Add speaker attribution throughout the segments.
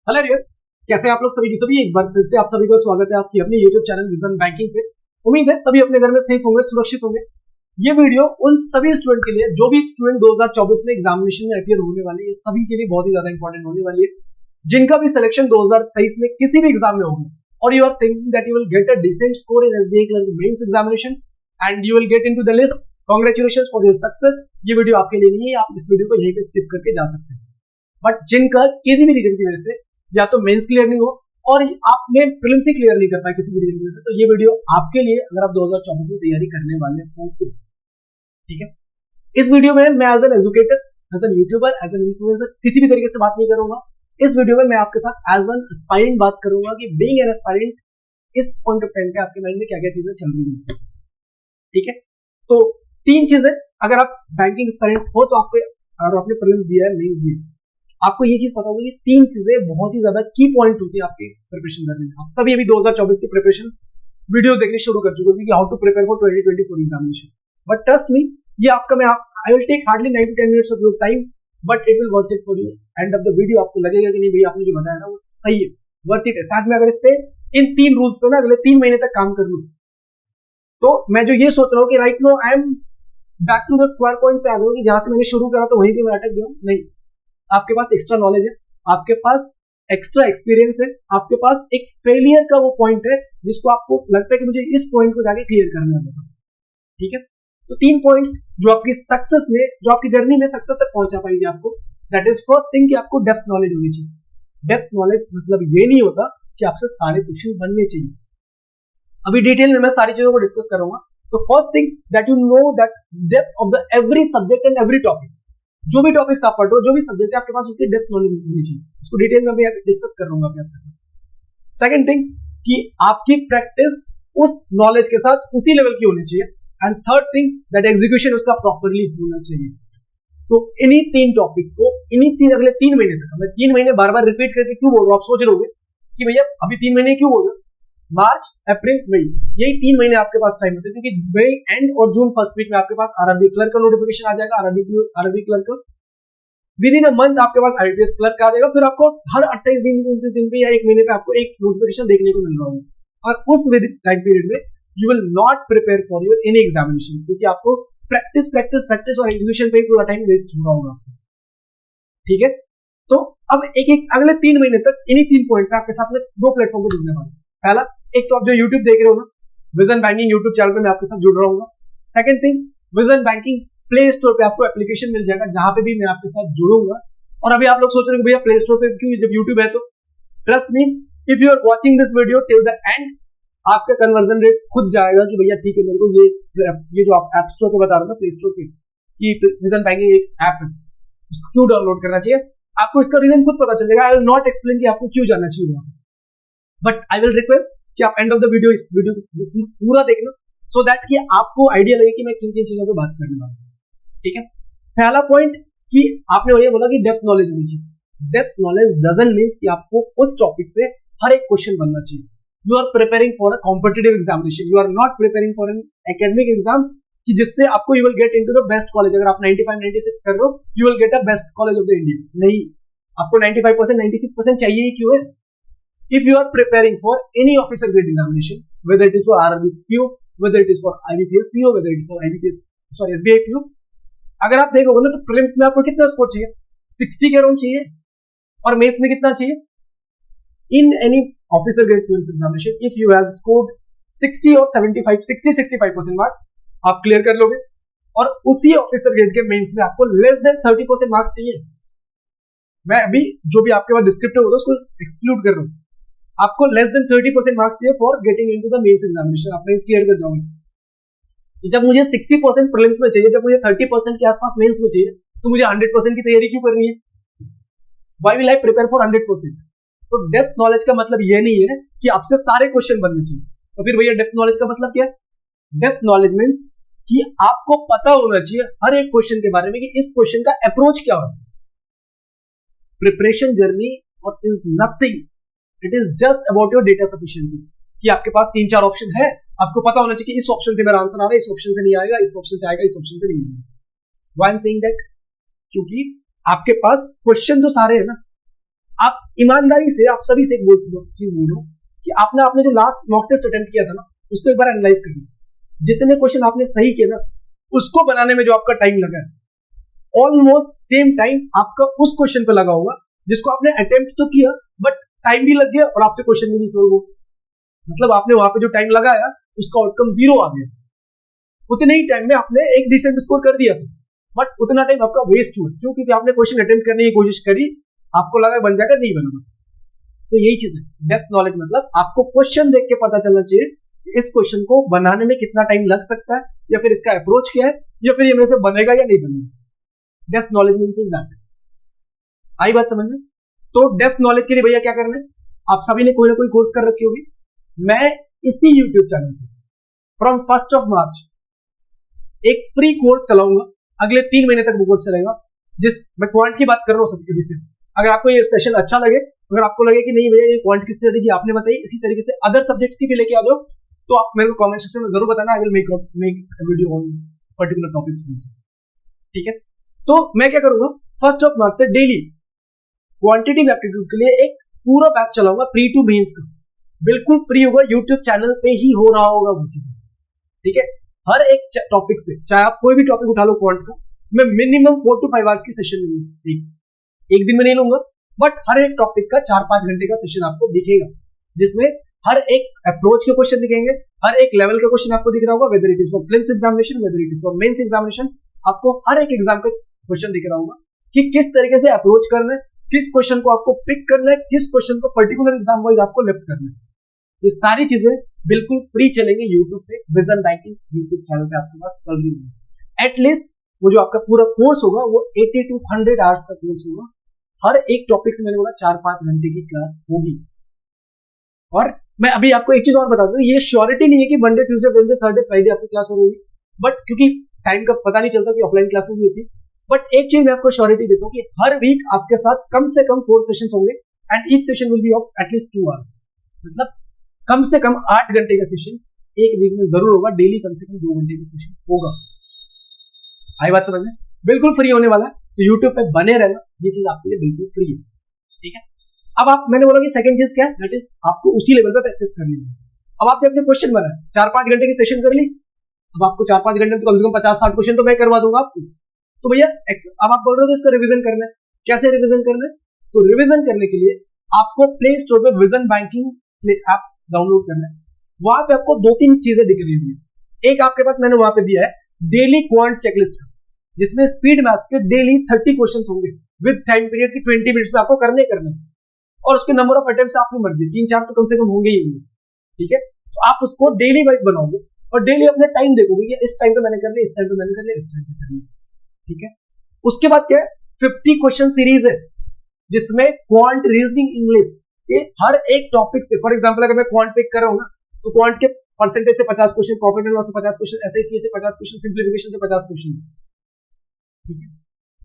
Speaker 1: Hello rear, कैसे आप लोग सभी की सभी। एक बार फिर से आप सभी को स्वागत है आपकी अपने YouTube चैनल विजन बैंकिंग पे। उम्मीद है सभी अपने घर में सेफ होंगे, सुरक्षित होंगे। ये वीडियो उन सभी स्टूडेंट के लिए जो भी स्टूडेंट 2024 में एग्जामिनेशन में अपीयर होने वाले हैं, सभी के लिए बहुत ही ज्यादा इंपॉर्टेंट होने वाली है, जिनका भी सिलेक्शन 2023 में किसी भी एग्जाम में होगा और you are thinking that you will get a decent score in SBI clerk mains examination and you will get into the list. Congratulations for your success. ये वीडियो आपके लिए नहीं है, आप इस वीडियो को यहीं पे स्किप करके जा सकते हैं। बट जिनका किसी भी रीजन की वजह से या तो मेंस क्लियर नहीं हो और आपने प्रीलिम्स ही क्लियर नहीं कर पाए किसी भी रीजन की वजह से, तो ये वीडियो आपके लिए अगर आप 2024 में तैयारी करने वाले हो तो ठीक है। इस वीडियो में मैं as an educator, as an YouTuber, as an influencer किसी भी तरीके से बात नहीं करूंगा। इस वीडियो में मैं आपके साथ एज एन एस्पायरेंट बात करूंगा कि बीइंग एन एस्पायरेंट इस पॉइंट ऑफ टाइम पे आपके माइंड में क्या क्या चीजें चल रही है। ठीक है, तो तीन चीजें, अगर आप बैंकिंग एस्पायरेंट हो तो आपको, और आपने प्रीलिम्स दिया है नहीं दिया, आपको ये चीज पता होगी कि तीन चीजें बहुत ही ज्यादा की पॉइंट होती है आपकी प्रिपरेशन करने में। आप सभी अभी 2024 की प्रिपरेशन वीडियो देखनी शुरू कर चुके हो, how to prepare for 2024 examination. But trust me, ये आपका I will take hardly 9 to 10 minutes of your time, but it will worth it for you. End of the video आपको लगेगा कि नहीं भैया आपने जो बताया ना वो सही है, वर्थ इट है। साथ में अगर इस पे इन तीन रूल्स पे ना अगले 3 महीने तक काम कर लूं, तो मैं जो ये सोच रहा हूँ कि right now I am back to the square point पे आ गया हूँ कि जहां से मैंने शुरू करा तो वहीं पे मैं अटक गया हूँ। नहीं, आपके पास एक्स्ट्रा नॉलेज है, आपके पास एक्स्ट्रा एक्सपीरियंस है, आपके पास एक फेलियर का वो पॉइंट है जिसको आपको लगता है कि मुझे इस पॉइंट को जाके क्लियर करना है सब। ठीक है, तो 3 पॉइंट्स जो आपकी सक्सेस में, जो आपकी जर्नी में सक्सेस तक पहुंचा पाएंगे आपको। दैट इज फर्स्ट थिंग कि आपको डेप्थ नॉलेज होनी चाहिए। डेप्थ नॉलेज मतलब ये नहीं होता कि आपसे सारे क्वेश्चन बनने चाहिए। अभी डिटेल में मैं सारी चीजों को डिस्कस करूंगा। तो first thing that you know that depth of the every subject and every topic, जो भी टॉपिक्स आप पढ़ रहे हो, जो भी सब्जेक्ट है, आपके पास उसकी डेप्थ नॉलेज होनी चाहिए। उसको डिटेल में मैं डिस्कस कर रहा हूँ आपके साथ। सेकंड थिंग कि आपकी प्रैक्टिस उस नॉलेज के साथ उसी लेवल की होनी चाहिए। And third thing that execution उसका प्रॉपरली होना चाहिए। तो इन्हीं तीन टॉपिक्स को अगले 3 महीने तक, मैं 3 महीने बार बार रिपीट करके क्यों बोल रहा हूँ, आप सोच रहे कि भैया अभी 3 महीने क्यों बोल रहे हो, मार्च अप्रैल मई, यही 3 महीने आपके पास टाइम होता है, क्योंकि मई एंड और जून फर्स्ट वीक में आपके पास आरआरबी क्लर्क का नोटिफिकेशन आ जाएगा। आरआरबी क्लर्क का विद इन अ मंथ आपके पास आईपीएस क्लर्क का आ जाएगा। फिर आपको हर 28 दिन 29 दिन पे या 1 महीने पे आपको एक नोटिफिकेशन देखने को मिल रहा होगा, और उस टाइम पीरियड में you will not prepare for your any examination, क्योंकि आपको प्रैक्टिस प्रैक्टिस प्रैक्टिस और एग्जीक्यूशन पे पूरा टाइम वेस्ट हो रहा होगा। ठीक है, तो अब एक अगले 3 महीने तक इन्हीं 3 पॉइंट पे आपके साथ में 2 प्लेटफॉर्म पे जुड़ने वाले। पहला, एक तो आप जो YouTube देख रहे हो ना, विजन बैंकिंग YouTube चैनल पे मैं आपके साथ जुड़ रहा हूँ। Second thing, vision banking play store पे आपको एप्लीकेशन मिल जाएगा, जहां पे भी मैं आपके साथ जुड़ूंगा। और अभी आप लोग सोच रहे हो भैया प्ले स्टोर पे क्यों, जब YouTube है तो। Trust me, if you are watching this video till the end, आपका कन्वर्जन रेट खुद जाएगा कि भैया ठीक है, मेरे को ये जो आप ऐप स्टोर पे बता रहे हो ना, प्ले स्टोर पे, कि विजन बैंकिंग एक ऐप है, क्यों डाउनलोड करना चाहिए, आपको इसका रीजन खुद पता चलेगा। आई विल नॉट एक्सप्लेन कि आपको क्यों जाना चाहिए, बट आई विल रिक्वेस्ट कि आप एंड ऑफ द वीडियो इस वीडियो पूरा देखना, सो दैट कि आपको आइडिया लगे कि मैं किन किन चीजों पे बात करने वाला हूं। ठीक है, पहला पॉइंट कि आपने वही बोला कि डेप्थ नॉलेज होनी चाहिए। डेप्थ नॉलेज डजंट मींस कि आपको उस टॉपिक से हर एक क्वेश्चन बनना चाहिए। You are preparing for a competitive examination, you are not preparing for an academic exam कि जिससे आपको you will get into the best college. अगर आप 95 96 कर रहे हो, you will get a best college of the India. नहीं, आपको 95% 96% चाहिए ही क्यों है? If you are preparing for any officer grade examination, whether it is for RRB PO, whether it is for IBPS PO, whether it is for SBI PO, अगर आप देखोगे ना तो प्रीलिम्स में आपको कितना स्कोर चाहिए, 60 के अराउंड चाहिए, और मेंस में कितना चाहिए? In any officer grade prelims examination, if you have scored 60 और 75, 60-65% मार्क्स आप क्लियर कर लोगे, और उसी ऑफिसर ग्रेड के मेंस में आपको लेस देन 30% मार्क्स चाहिए। मैं अभी जो भी आपके पास डिस्क्रिप्टिव होगा उसको एक्सक्लूड कर रहा हूं। आपको लेस देन 30% मार्क्स चाहिए for getting into the mains examination, आप मेंस क्लियर कर जाओगे। तो जब मुझे 60% प्रीलिम्स में चाहिए, जब मुझे 30% के आसपास मेंस में चाहिए, तो मुझे 100% की तैयारी क्यों करनी है? Why will I prepare for 100%? तो डेप्थ नॉलेज का मतलब ये नहीं है कि आपसे सारे क्वेश्चन बनने चाहिए। तो फिर भैया डेप्थ नॉलेज का मतलब क्या है? डेप्थ नॉलेज मींस कि आपको पता होना चाहिए हर एक क्वेश्चन के बारे में कि इस क्वेश्चन का अप्रोच क्या होगा। प्रिपरेशन जर्नी और is nothing, it is just about your data sufficiency, कि आपके पास 3-4 ऑप्शन है, आपको पता होना चाहिए कि इस ऑप्शन से मेरा आंसर आ रहा है, इस ऑप्शन से नहीं आएगा, इस ऑप्शन से आएगा, इस ऑप्शन से नहीं आएगा। Why I am saying that? क्योंकि आपके पास क्वेश्चन तो सारे है ना, आप ईमानदारी से, आप सभी से एक चीज बोलो कि आपने जो लास्ट मॉक टेस्ट अटेम्प्ट किया था ना, उसको एक बार एनालाइज करिए। जितने क्वेश्चन आपने सही किए ना, उसको बनाने में जो आपका टाइम लगा है ऑलमोस्ट सेम टाइम आपका उस क्वेश्चन पे लगा होगा जिसको आपने अटेम्प्ट तो किया बट टाइम भी लग गया और आपसे क्वेश्चन भी नहीं सोल्व हुआ। मतलब आपने वहां पे जो टाइम लगाया उसका आउटकम 0 आ गया। उतने ही टाइम में आपने एक डिसेंट स्कोर कर दिया था, बट उतना टाइम आपका वेस्ट हुआ। क्यों? क्योंकि आपने क्वेश्चन अटेम्प्ट करने की कोशिश करी, आपको लगा बन जाएगा, नहीं बना। तो यही चीज है डेप्थ नॉलेज। मतलब आपको क्वेश्चन देख के पता चलना चाहिए कि इस क्वेश्चन को बनाने में कितना टाइम लग सकता है, या फिर इसका अप्रोच क्या है, या फिर ये मेरे से बनेगा या नहीं बनेगा। Depth knowledge means in that. आई बात समझ में? तो डेप्थ नॉलेज के लिए भैया क्या करना है, आप सभी ने कोई ना कोई कोर्स कर रखी होगी। मैं इसी यूट्यूब चैनल पे फ्रॉम 1 मार्च एक फ्री कोर्स चलाऊंगा। अगले 3 महीने तक वो कोर्स चलेगा। मैं क्वांट की बात कर रहा हूँ सबके भी से। अगर आपको ये सेशन अच्छा लगे, अगर आपको लगे कि नहीं भैया ये क्वांट की स्ट्रेटेजी आपने बताई, इसी तरीके से अदर सब्जेक्ट्स की भी लेके आ जाओ, तो आप मेरे को कमेंट सेक्शन में जरूर बताना। I will make video on particular topics. ठीक है, तो मैं क्या करूंगा, 1 मार्च से डेली क्वांटिटेटिव एप्टीट्यूड के लिए एक पूरा बैच चलाऊंगा, प्री टू मेंस का। बिल्कुल फ्री होगा, यूट्यूब चैनल पे ही हो रहा होगा वो चीज। ठीक है, हर एक टॉपिक से, चाहे आप कोई भी टॉपिक उठा लो क्वांट का, मैं मिनिमम 4 to 5 आवर्स की सेशन लूंगा। एक दिन में नहीं लूंगा, बट हर एक टॉपिक का 4-5 घंटे का सेशन आपको दिखेगा, जिसमें हर एक अप्रोच के क्वेश्चन दिखेंगे, हर एक लेवल का क्वेश्चन आपको दिख रहा होगा, whether it is for prelims examination, whether it is for mains examination. आपको हर एक एग्जाम का क्वेश्चन दिख रहा होगा कि किस तरीके से अप्रोच करना है, किस क्वेश्चन को आपको पिक करना है, किस क्वेश्चन को पर्टिकुलर एग्जाम वाइज आपको लेफ्ट करना है। ये सारी चीजें बिल्कुल फ्री चलेंगे यूट्यूब पे, विजन बैंकिंग यूट्यूब चैनल पे आपके पास चल रही होगी। एटलीस्ट वो जो आपका पूरा कोर्स होगा वो 80 to 100 आवर्स का कोर्स होगा। हर एक टॉपिक से मैंने बोला 4-5 घंटे की क्लास होगी। और मैं अभी आपको एक चीज और बता दूं, ये श्योरिटी नहीं है कि Monday, Tuesday, Wednesday, Thursday, Friday आपकी क्लास होगी, बट क्योंकि टाइम का पता नहीं चलता कि ऑफलाइन क्लासेस भी होती। बट एक चीज मैं आपको श्योरिटी देता हूँ कि हर वीक आपके साथ कम से कम 4 सेशन होंगे, and each session will be of at least 2 hours. मतलब कम से कम 8 घंटे का सेशन एक वीक में जरूर होगा। डेली कम से कम 2 घंटे का सेशन होगा। आई बात समझ में? बिल्कुल फ्री होने वाला है, तो यूट्यूब पे बने रहना, ये चीज आपके लिए बिल्कुल फ्री है। ठीक है, अब मैंने बोला कि सेकंड चीज क्या है, दैट इज आपको उसी लेवल पे प्रैक्टिस करनी है। अब आपने अपने क्वेश्चन बनाए, 4-5 घंटे की सेशन कर ली, अब आपको 4-5 घंटे में तो कम से कम 50-60 क्वेश्चन तो मैं करवा दूंगा आपको। तो भैया अब आप बोल रहे हो इसका रिविजन करना है, कैसे रिविजन करना है? तो रिविजन करने के लिए आपको प्ले स्टोर पे विजन बैंकिंग ऐप डाउनलोड करना है। वहां पे आपको 2-3 चीजें दिख रही है। एक आपके पास मैंने वहां पे दिया है डेली क्वांट चेकलिस्ट, जिसमें स्पीड मैथ्स के डेली 30 क्वेश्चन होंगे विद टाइम पीरियड की 20 मिनट्स में आपको करने और उसके नंबर ऑफ अटेम्प्ट्स आपकी मर्जी, 3-4 तो कम से कम होंगे ही होंगे। ठीक है, तो आप उसको डेली वाइज बनाओगे और डेली अपने टाइम देखोगे कि इस टाइम पे मैंने कर लिया, इस टाइम पे मैंने कर लिया, इस टाइम पे कर लिया। ठीक है, उसके बाद क्या है, 50 क्वेश्चन सीरीज है जिसमें क्वांट, रीजनिंग, इंग्लिश के हर एक टॉपिक से, फॉर एग्जांपल अगर मैं क्वांट पिक कर रहा हूं ना, तो क्वांट के परसेंटेज से 50 क्वेश्चन, प्रॉफिट एंड लॉस से 50 क्वेश्चन, एसआईसी से 50 क्वेश्चन, सिंप्लीफिकेशन से 50 क्वेश्चन। ठीक है,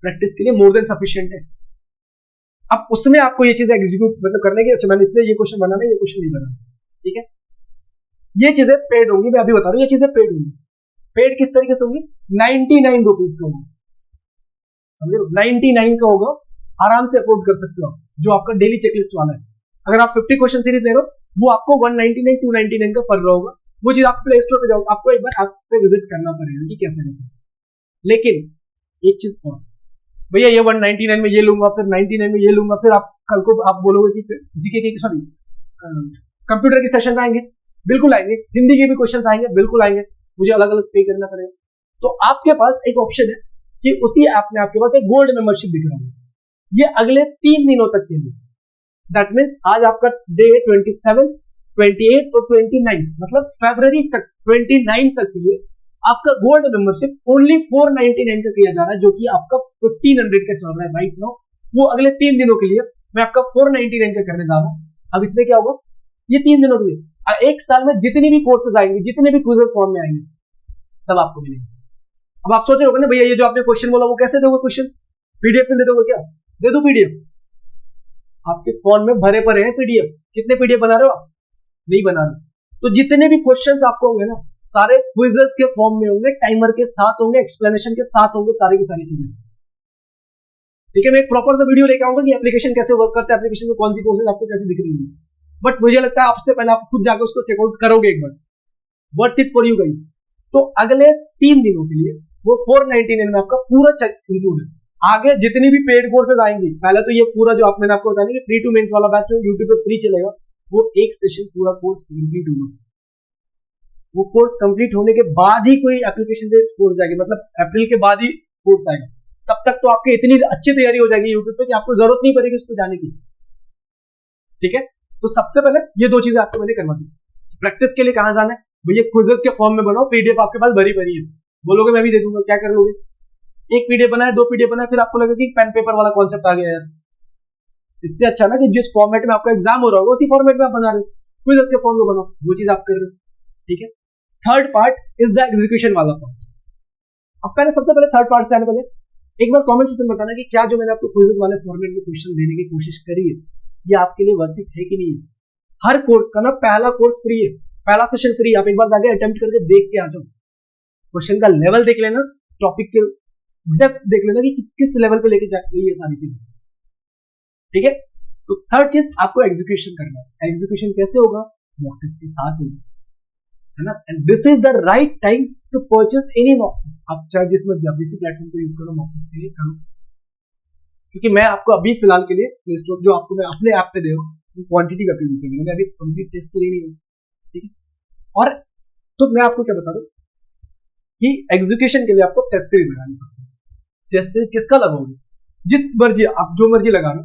Speaker 1: प्रैक्टिस के लिए मोर देन सफिशिएंट है। अब उसमें आपको ये चीजें एग्जीक्यूट मतलब करने की, अच्छा मैंने इतने ये क्वेश्चन बनाना है, ये क्वेश्चन नहीं बनाना। ठीक है, ये चीजें पेड होंगी, मैं अभी बता रहा हूं, ये चीजें पेड होंगी। पेड किस तरीके से होंगी? 99 रुपीज का होगा, समझे? 99 का होगा, आराम से अफोर्ड कर सकते हो आप, जो आपका डेली चेकलिस्ट वाला है। अगर आप 50 क्वेश्चन सीरीज ले रहे हो, वो आपको 199, 299 का पड़ रहा होगा। वो चीज आप प्ले स्टोर पे जाओ, आपको एक बार आप पे विजिट करना पड़ेगा कि कैसे कैसे। लेकिन एक चीज और, भैया ये 199 में ये लूंगा, फिर 99 में ये लूंगा, फिर आप कल को आप बोलोगे कि जीके के, सॉरी कंप्यूटर के सेशन आएंगे, बिल्कुल आएंगे, हिंदी के भी क्वेश्चन आएंगे, बिल्कुल आएंगे, मुझे अलग अलग पे करना पड़ेगा। तो आपके पास एक ऑप्शन है कि उसी ऐप में आपके पास एक गोल्ड मेंबरशिप दिख रहा है, ये अगले 3 दिनों तक के लिए। दैट मीन्स आज आपका डे 27, 28 और 29, मतलब फरवरी तक 29 तक के लिए आपका गोल्ड मेंबरशिप ओनली 499 का किया जा रहा है, जो कि आपका 1500 का चल रहा है राइट नाउ। वो अगले 3 दिनों के लिए मैं आपका 499 का करने जा रहा हूँ। अब इसमें क्या होगा, ये 3 दिनों के लिए, एक साल में जितनी भी कोर्सेज आएंगे, जितने भी क्विज़ फॉर्म में आएंगे, सब आपको मिलेंगे। अब आप सोच रहे होगे ना भैया ये जो आपने क्वेश्चन बोला वो कैसे दोगे क्वेश्चन, पीडीएफ में दे दोगे क्या? दे दो पीडीएफ, आपके फोन में भरे पड़े हैं पीडीएफ। कितने पीडीएफ बना रहे हो आप? नहीं बना रहे। तो जितने भी क्वेश्चंस आपको होंगे ना, सारे क्विज़ेस के फॉर्म में होंगे, टाइमर के साथ होंगे, एक्सप्लेनेशन के साथ होंगे, सारी की सारी चीजें। ठीक है, मैं एक प्रॉपर सा वीडियो लेके आऊंगा कि एप्लीकेशन कैसे वर्क करता है, एप्लीकेशन में कौन सी कोर्सेज आपको कैसे दिख रही है, बट मुझे लगता है आपसे पहले आप खुद जाकर उसको चेकआउट करोगे एक बार, worth it for you guys. तो अगले 3 दिनों के लिए वो 499 में आपका पूरा इंक्लूड है। आगे जितनी भी पेड कोर्सेज आएंगी, पहले तो ये पूरा जो मैंने आपको बताया कि फ्री टू मेंस वाला बैच जो यूट्यूब पे फ्री चलेगा, वो एक सेशन पूरा कोर्स कंप्लीट होगा। वो कोर्स कंप्लीट होने के बाद ही कोई एप्लीकेशन पे कोर्स आएगी, मतलब अप्रैल के बाद ही कोर्स आएगा। तब तक तो आपकी इतनी अच्छी तैयारी हो जाएगी यूट्यूब पे कि आपको जरूरत नहीं पड़ेगी उसको जाने की। ठीक है, तो सबसे पहले ये 2 चीजें आपको मैंने करवा दी। प्रैक्टिस के लिए कहां जाना है भैया, क्विज़ेस के फॉर्म में बनाओ, पीडीएफ आपके पास भरी भरी है, बोलोगे मैं भी दे दूंगा, क्या कर लोगे? एक पीडीएफ बनाए, 2 पीडीएफ बनाए, फिर आपको लगेगा कि पेन पेपर वाला कॉन्सेप्ट आ गया यार। इससे अच्छा ना कि जिस फॉर्मेट में आपका एग्जाम हो रहा होगा उसी फॉर्मेट में आप बना रहे हो, क्विज़ेस के फॉर्म में बनाओ, वो चीज आप कर रहे हो। ठीक है, third part is the execution वाला पार्ट। अब पहले सबसे पहले थर्ड पार्ट से आने पहले एक बार कमेंट सेक्शन में बताना कि क्या जो मैंने आपको क्विज़ वाले फॉर्मेट में क्वेश्चन देने की कोशिश करी है ये आपके लिए वर्थ इट है कि नहीं है। हर कोर्स का ना पहला कोर्स फ्री है, पहला सेशन फ्री, आप एक बार जाके अटेम्प्ट करके देख के आ जाओ, क्वेश्चन का लेवल देख लेना, टॉपिक के डेप्थ देख लेना कि किस लेवल पे लेके जा रही है सारी चीजें। ठीक है, तो थर्ड चीज आपको एग्जीक्यूशन करना है। एग्जीक्यूशन कैसे होगा? मॉक टेस्ट के साथ होगा, है ना। And this is the right time to purchase any mock test. आप चाहे जिसमें जब भी प्लेटफॉर्म को यूज करो मॉक टेस्ट के लिए करो, क्योंकि मैं आपको अभी फिलहाल के लिए प्ले स्टोर जो आपको मैं अपने ऐप पे दे रहा हूँ क्वांटिटी का अपील करेंगे, मैंने अभी कंप्लीट टेस्ट तो नहीं है। ठीक है, और तो मैं आपको क्या बता रहा हूँ कि एग्जीक्यूशन के लिए आपको टेस्ट सीरीज लगानी पड़ती है। टेस्ट सीरीज किसका लगाओगे? जिस मर्जी आप जो मर्जी लगा लो,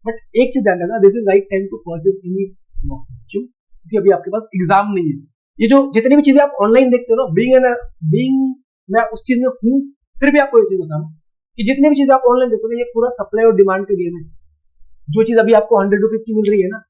Speaker 1: बट एक चीज ध्यान रखना, this is right time to purchase any mock test. क्यों? क्योंकि अभी आपके पास एग्जाम नहीं है। ये जो जितनी भी चीजें आप ऑनलाइन देखते हो ना, बीइंग मैं उस चीज में हूं, फिर भी आपको ये चीज बता रहा हूं कि जितनी भी चीजें आप ऑनलाइन देखते हो ये पूरा सप्लाई और डिमांड का गेम है। जो चीज अभी आपको 100 रुपीज की मिल रही है ना,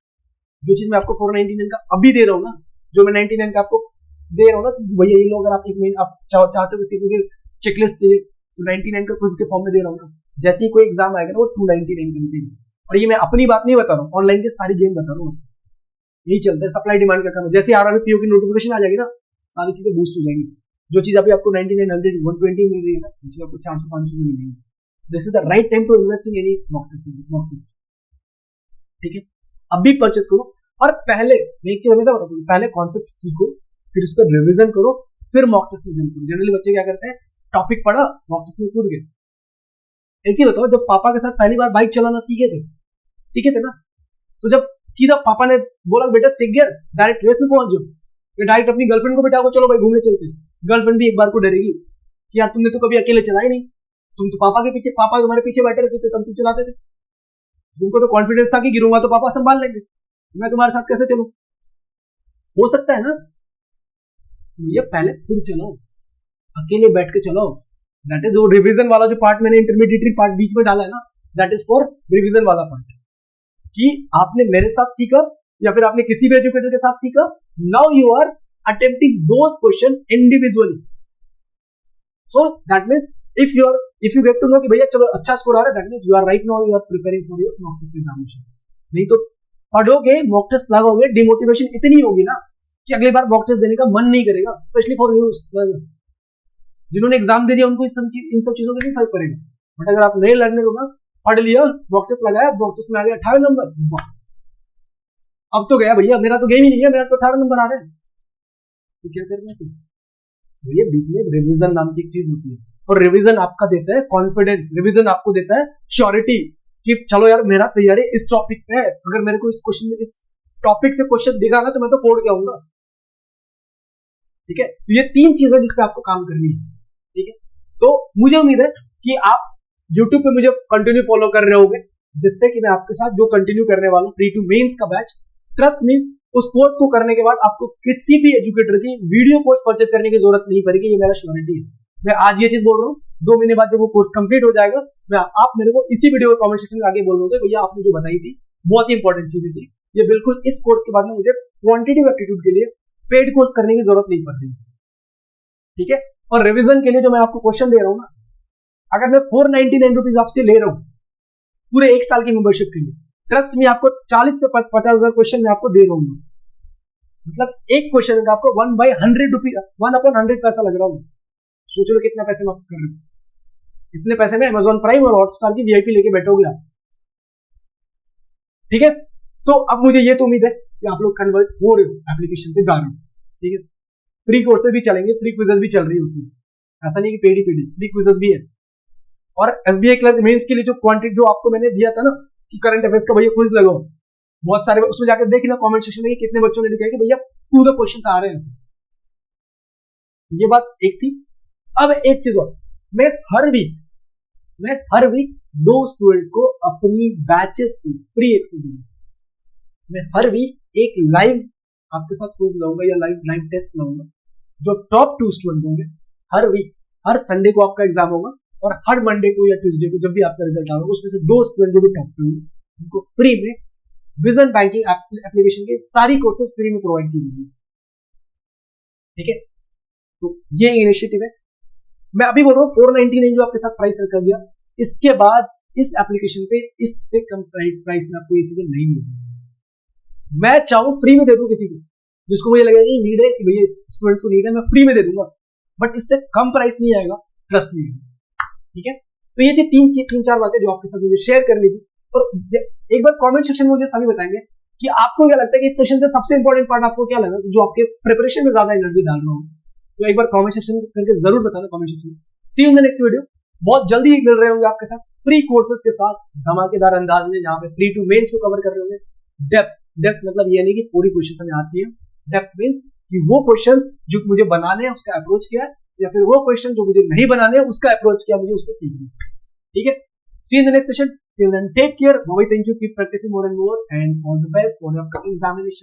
Speaker 1: जो चीज मैं आपको 499 का अभी दे रहा हूँ ना, जो मैं 99 का आपको दे रहा हूँ ना, भैया ये लो, अगर आप एक महीने आप चाहते हो किसी को चेकलिस्ट चाहिए तो 99 का क्विज के फॉर्म में दे रहा हूँ ना। जैसे ही कोई एग्जाम आएगा ना वो 299 का निकलेगा। और ये मैं अपनी बात नहीं बता रहा हूँ, ऑनलाइन के सारी गेम बता रहा हूँ। यही चलता है, सप्लाई डिमांड का काम है। जैसे आरआरबी पीओ की नोटिफिकेशन आ जाएगी ना, सारी चीजें बूस्ट हो जाएंगी। जो चीज अभी आपको 99, 100, 120 मिल रही है ना, वो चीज आपको 400, 500 में मिलेगी। This is the right time to invest in any mock test. ठीक है, अभी परचेज करो। और पहले मैं एक चीज हमेशा बताता हूँ, पहले कॉन्सेप्ट सीखो, फिर उस पर रिविजन करो, फिर मॉक टेस्ट में जरूर। जनरली बच्चे क्या करते हैं, टॉपिक पढ़ा, मॉक टेस्ट में कूद गए। एक चीज बताओ, जब पापा के साथ पहली बार बाइक चलाना सीखे थे ना, तो जब सीधा पापा ने बोला बेटा सीख गया, डायरेक्ट रेस में पहुंच जाओ, या डायरेक्ट अपनी गर्लफ्रेंड को बिठाओ, चलो भाई घूमने चलते। गर्लफ्रेंड भी एक बार को डरेगी कि यार तुमने तो कभी अकेले चलाया नहीं, तुम तो पापा के पीछे, पापा तुम्हारे पीछे बैठे रहते थे तब तुम चलाते थे, तुमको तो कॉन्फिडेंस था कि गिरूंगा तो पापा संभाल लेंगे, मैं तुम्हारे साथ कैसे चलूं? हो सकता है ना, ये पहले खुद चलाओ, अकेले बैठ के चलाओ। दैट इज जो रिवीजन वाला जो पार्ट मैंने इंटरमीडिएटरी पार्ट बीच में डाला है ना, दैट इज फॉर रिवीजन वाला पार्ट, कि आपने मेरे साथ सीखा या फिर आपने किसी भी एजुकेटर के साथ सीखा। Now you are attempting those question individually. So that means if you get to know कि भैया चलो अच्छा स्कोर आ रहा है, that means you are right now you are preparing for your mock test examination. नहीं तो पढ़ोगे, मॉक टेस्ट लगाओगे, डिमोटिवेशन इतनी होगी ना कि अगली बार मॉक टेस्ट देने का मन नहीं करेगा, स्पेशली फॉर न्यू लर्नर्स। जिन्होंने एग्जाम दे दिया उनको इन सब चीजों का नहीं फर्क पड़ेगा, बट अगर आप नए लर्नर हो ना, पढ़ लिया, मॉक टेस्ट लगाया, मॉक टेस्ट में आ गया 18 नंबर, अब तो गया भैया, मेरा तो गेम ही नहीं है, मेरा तो 18 नंबर आ रहे हैं, तो क्या करना है? भैया बीच में रिवीजन नाम की एक चीज होती है, और रिवीजन आपका देता है कॉन्फिडेंस, रिवीजन आपको देता है श्योरिटी कि चलो यार मेरा तैयारी इस टॉपिक पे है, अगर मेरे को इस क्वेश्चन में इस टॉपिक से क्वेश्चन दिखा ना तो मैं तो फोड़ के आऊंगा। ठीक है, तो ये 3 चीजें जिसपे आपको काम करनी है। ठीक है, तो मुझे उम्मीद है कि आप YouTube पे मुझे कंटिन्यू फॉलो कर रहे होंगे, जिससे कि मैं आपके साथ जो कंटिन्यू करने वाला हूँ फ्री टू मेंस का बैच, ट्रस्ट मी, उस कोर्स को करने के बाद आपको किसी भी एजुकेटर की वीडियो कोर्स परचेज करने की जरूरत नहीं पड़ेगी, ये मेरा श्योरिटी है। मैं आज ये चीज बोल रहा हूँ, 2 महीने बाद जब वो कोर्स कंप्लीट हो जाएगा, आप मेरे को इसी वीडियो कमेंट सेक्शन में आगे बोल रहे भैया आपने जो बताई थी बहुत ही इंपॉर्टेंट चीजें थी, ये बिल्कुल इस कोर्स के बाद में मुझे क्वांटिटेटिव एप्टीट्यूड के लिए पेड कोर्स करने की जरूरत नहीं पड़ती। ठीक है, और रिवीजन के लिए जो मैं आपको क्वेश्चन दे रहा हूँ ना, अगर मैं 499 रुपीज आपसे ले रहा हूँ पूरे 1 साल की मेंबरशिप के लिए, ट्रस्ट में आपको 40 से 50,000 क्वेश्चन मैं आपको दे रहा हूँ, मतलब एक क्वेश्चन का आपको 1/100 रुपीज, 1/100 पैसा लग रहा हूँ। सोच लो कितना पैसे मैं आपको कर रहा हूँ। इतने पैसे में Amazon प्राइम और हॉटस्टार की VIP लेके बैठोगे आप, ठीक है। तो अब मुझे ये तो उम्मीद है कि आप लोग कन्वर्ट हो रहे हो, एप्लीकेशन पे जा रहे हो, ठीक है। फ्री कोर्सेज भी चलेंगे, फ्री क्विजेज भी चल रही है उसमें, ऐसा नहीं कि पेडी फ्री क्विजेज भी है। और SBI क्लर्क मेंस के लिए जो क्वांटिटी जो आपको मैंने दिया था ना कि करंट अफेयर्स का भैया क्विज लगाओ, बहुत सारे उसमें जाकर देखना कमेंट सेक्शन में कितने बच्चों ने लिखा है कि भैया टू द क्वेश्चन आ रहे हैं। ये बात एक थी। अब एक चीज और, मैं हर वीक 2 स्टूडेंट्स को अपनी बैचेस की फ्री एक्सेस दूंगा। मैं हर वीक एक लाइव आपके साथ क्विज लाऊंगा या लाइव टेस्ट लाऊंगा, जो टॉप 2 स्टूडेंट होंगे। हर वीक, हर संडे को आपका एग्जाम होगा और हर मंडे को या ट्यूसडे को जब भी आपका रिजल्ट आएगा उसमें से 2 स्टूडेंट जो भी टॉप 2 होंगे उनको फ्री में विजन बैंकिंग एप्लीकेशन के सारी कोर्सेज फ्री में प्रोवाइड की जाएगी, ठीक है। तो ये इनिशिएटिव है। मैं अभी बोल रहा हूँ 499 जो आपके साथ प्राइस रखा गया, इसके बाद इस एप्लीकेशन पे इससे कम प्राइस में आपको ये चीजें नहीं मिलेगी। मैं चाहूँ फ्री में दे दूं किसी को जिसको मुझे लगेगा नीड है कि भैया स्टूडेंट्स को नीड है, मैं फ्री में दे दूंगा, बट इससे कम प्राइस नहीं आएगा, ट्रस्ट मी, ठीक है। तो ये थी तीन चार बातें जो आपके साथ मुझे शेयर करनी थी। और एक बार कमेंट सेक्शन में मुझे सभी बताएंगे कि आपको क्या लगता है कि इस सेशन से सबसे इंपॉर्टेंट पार्ट आपको क्या लगा, जो आपके प्रिपरेशन में ज्यादा एनर्जी डाल रहा हूँ। तो एक बार कमेंट सेक्शन में करके जरूर बताना कमेंट सेक्शन में। See you in the next video. बहुत जल्दी ही मिल रहे होंगे आपके साथ फ्री कोर्सेज के साथ धमाकेदार अंदाज में, जहां पे फ्री टू मेंस को कवर कर रहे होंगे। डेप्थ मतलब ये नहीं कि पूरी क्वेश्चन हमें आती है, डेप्थ मींस कि वो क्वेश्चन जो मुझे बनाने हैं उसका अप्रोच किया है, या फिर वो क्वेश्चन जो मुझे नहीं बनाने हैं उसका अप्रोच किया, मुझे उसको सीखना, ठीक है। See you in the next session. Till then, take care. Bye. Thank you. Keep practicing more and more, and all the best for your examination.